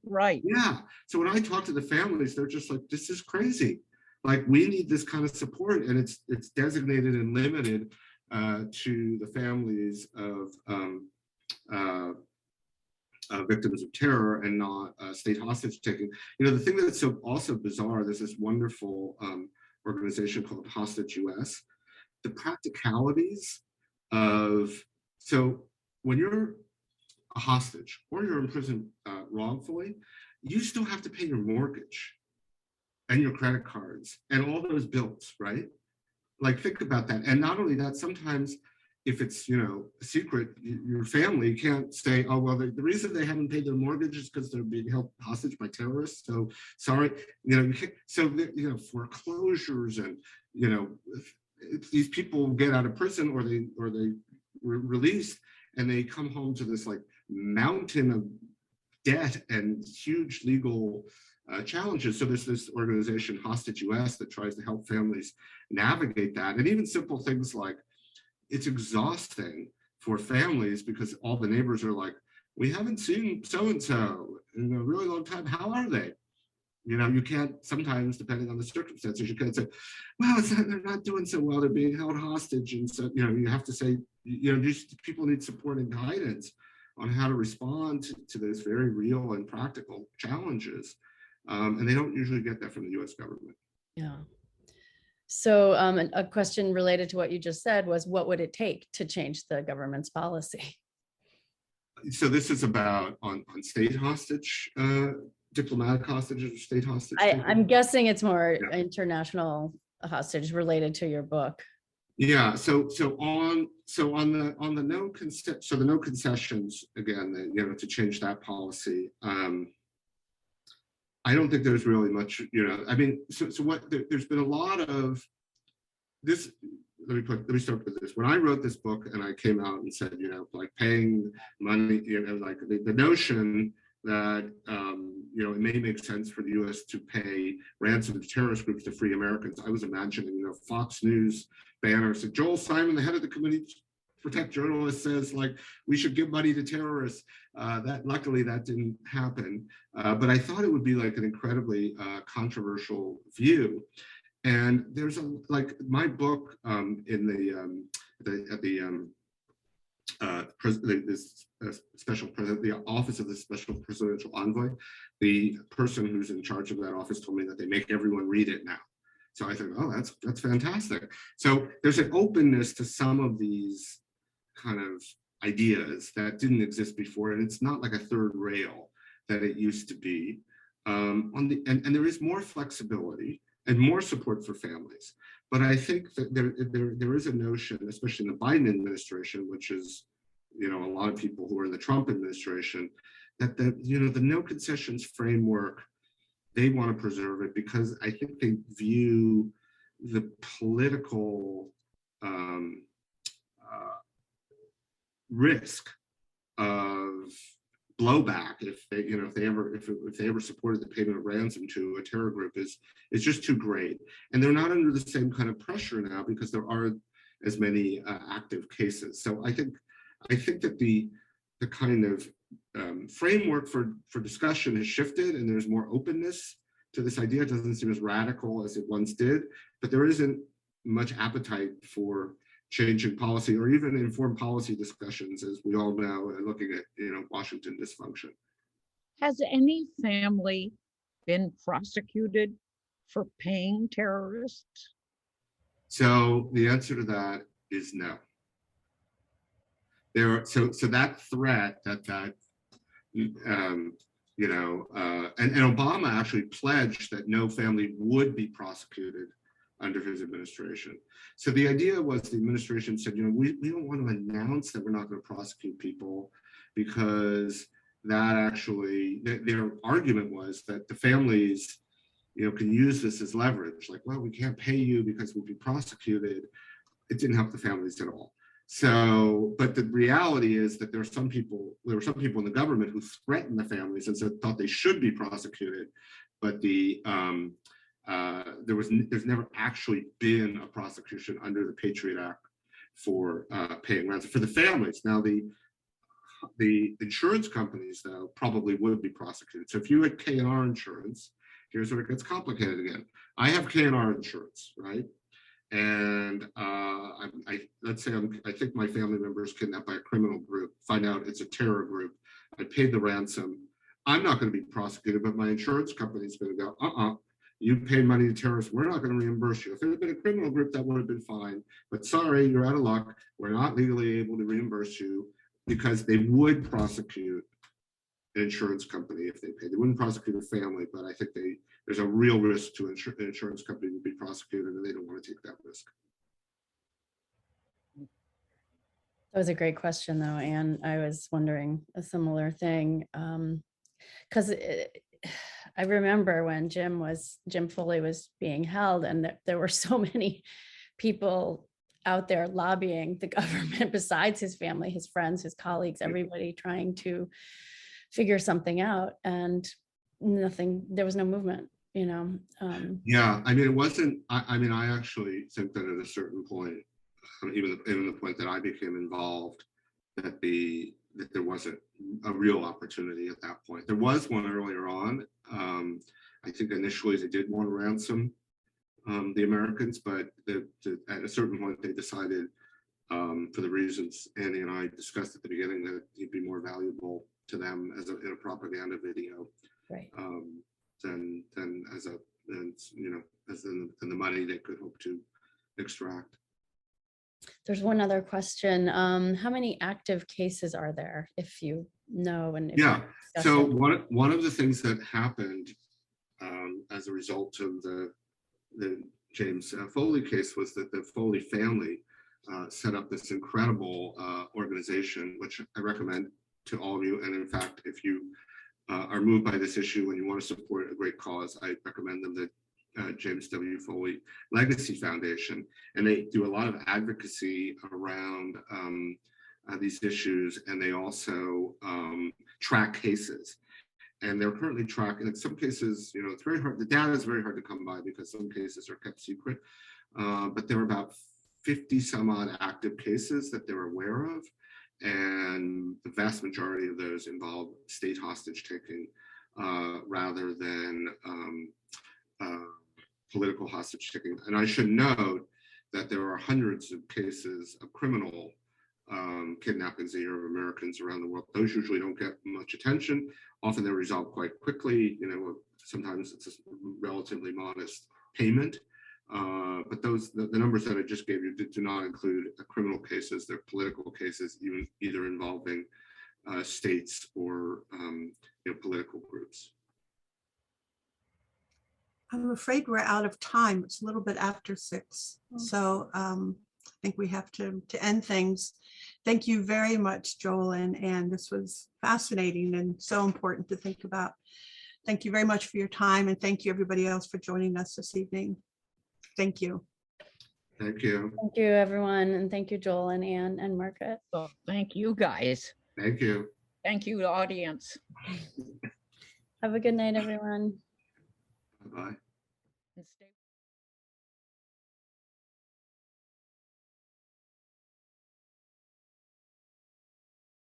Right. Yeah. So when I talk to the families, they're just like, "This is crazy. Like, we need this kind of support," and it's designated and limited to the families of victims of terror, and not state hostage taking. The thing that's so also bizarre, there's this wonderful organization called Hostage US. The practicalities of, so when you're a hostage or you're in prison wrongfully, you still have to pay your mortgage and your credit cards and all those bills, right? Like, think about that. And not only that, sometimes if it's, you know, a secret, your family can't say, oh, well, the reason they haven't paid their mortgage is because they're being held hostage by terrorists. So sorry, you know, you can't, so, you know, foreclosures and, you know, if these people get out of prison or they released and they come home to this like mountain of debt and huge legal challenges. So there's this organization, Hostage US, that tries to help families navigate that. And even simple things like, it's exhausting for families because all the neighbors are like, we haven't seen so-and-so in a really long time. How are they? You know, you can't, sometimes, depending on the circumstances, you can't say, well, they're not doing so well, they're being held hostage. And so, you know, you have to say, you know, these people need support and guidance on how to respond to those very real and practical challenges. And they don't usually get that from the US government. Yeah. So a question related to what you just said was, what would it take to change the government's policy? So this is about on state hostage, diplomatic hostages, or state hostage. I'm guessing it's more Yeah. international hostage related to your book. Yeah. So on the no consent, so the no concessions again, you know, to change that policy. I don't think there's really much, you know, I mean, so what there's been a lot of this. Let me start with this. When I wrote this book and I came out and said, you know, like paying money, you know, like the notion that, you know, it may make sense for the US to pay ransom to terrorist groups to free Americans. I was imagining, you know, Fox News banner said, Joel Simon, the head of the Committee to Protect Journalists, says like, we should give money to terrorists. That luckily that didn't happen. But I thought it would be like an incredibly controversial view. And there's like my book in the special president, the office of the special presidential envoy, the person who's in charge of that office told me that they make everyone read it now. So I think, oh, that's fantastic. So there's an openness to some of these kind of ideas that didn't exist before, and it's not like a third rail that it used to be. And there is more flexibility and more support for families. But I think that there is a notion, especially in the Biden administration, which is, you know, a lot of people who are in the Trump administration, that the no concessions framework, they want to preserve it because I think they view the political risk of blowback if they ever supported the payment of ransom to a terror group is just too great. And they're not under the same kind of pressure now because there aren't as many active cases. So I think that the kind of framework for discussion has shifted, and there's more openness to this idea. It doesn't seem as radical as it once did, but there isn't much appetite for changing policy or even informed policy discussions, as we all know, and looking at, you know, Washington dysfunction. Has any family been prosecuted for paying terrorists? So the answer to that is no. So that threat that you know, and Obama actually pledged that no family would be prosecuted under his administration. So the idea was the administration said, you know, we don't want to announce that we're not going to prosecute people because that actually, their argument was that the families, you know, can use this as leverage. Like, well, we can't pay you because we'll be prosecuted. It didn't help the families at all. So, but the reality is that there were some people in the government who threatened the families and thought they should be prosecuted, but there's never actually been a prosecution under the Patriot Act for paying ransom for the families. Now the insurance companies though probably would be prosecuted. So if you had K&R insurance, here's where it gets complicated again. I have K&R insurance, right? And let's say I think my family member is kidnapped by a criminal group, find out it's a terror group. I paid the ransom. I'm not going to be prosecuted, but my insurance company is going to go, you paid money to terrorists, we're not going to reimburse you. If it had been a criminal group, that would have been fine. But sorry, you're out of luck. We're not legally able to reimburse you, because they would prosecute an insurance company if they paid. They wouldn't prosecute a family, but I think there's a real risk to an insurance company would be prosecuted, and they don't want to take that risk. That was a great question, though, Anne. I was wondering a similar thing. Because I remember when Jim Foley was being held, and that there were so many people out there lobbying the government besides his family, his friends, his colleagues, everybody trying to figure something out, and nothing, there was no movement, you know. Yeah, I mean, it wasn't, I mean, I actually think that at a certain point, even the point that I became involved, that there wasn't a real opportunity at that point. There was one earlier on. I think initially they did want to ransom the Americans, but at a certain point they decided, for the reasons Annie and I discussed at the beginning, that he'd be more valuable to them as in a propaganda video, Right. than as a, you know, as in the money they could hope to extract. There's one other question. How many active cases are there, if you know? And if Yeah, you so discussed it? one of the things that happened as a result of the James Foley case was that the Foley family set up this incredible organization, which I recommend to all of you. And in fact, if you are moved by this issue and you want to support a great cause, I recommend them the James W. Foley Legacy Foundation. And they do a lot of advocacy around these issues, and they also track cases. And they're currently tracking, in some cases, you know, it's very hard, the data is very hard to come by because some cases are kept secret, but there are about 50 some odd active cases that they're aware of. And the vast majority of those involve state hostage taking rather than political hostage taking. And I should note that there are hundreds of cases of criminal kidnappings a year of Americans around the world. Those usually don't get much attention. Often they're resolved quite quickly. You know, sometimes it's a relatively modest payment. But the numbers that I just gave you do not include criminal cases. They're political cases, either involving states or you know, political groups. I'm afraid we're out of time. It's a little bit after 6. So I think we have to end things. Thank you very much, Joel and Anne. This was fascinating and so important to think about. Thank you very much for your time, and thank you everybody else for joining us this evening. Thank you. Thank you. Thank you, everyone. And thank you, Joel and Anne and Margaret. So thank you, guys. Thank you. Thank you, audience. Have a good night, everyone. Bye-bye. And stay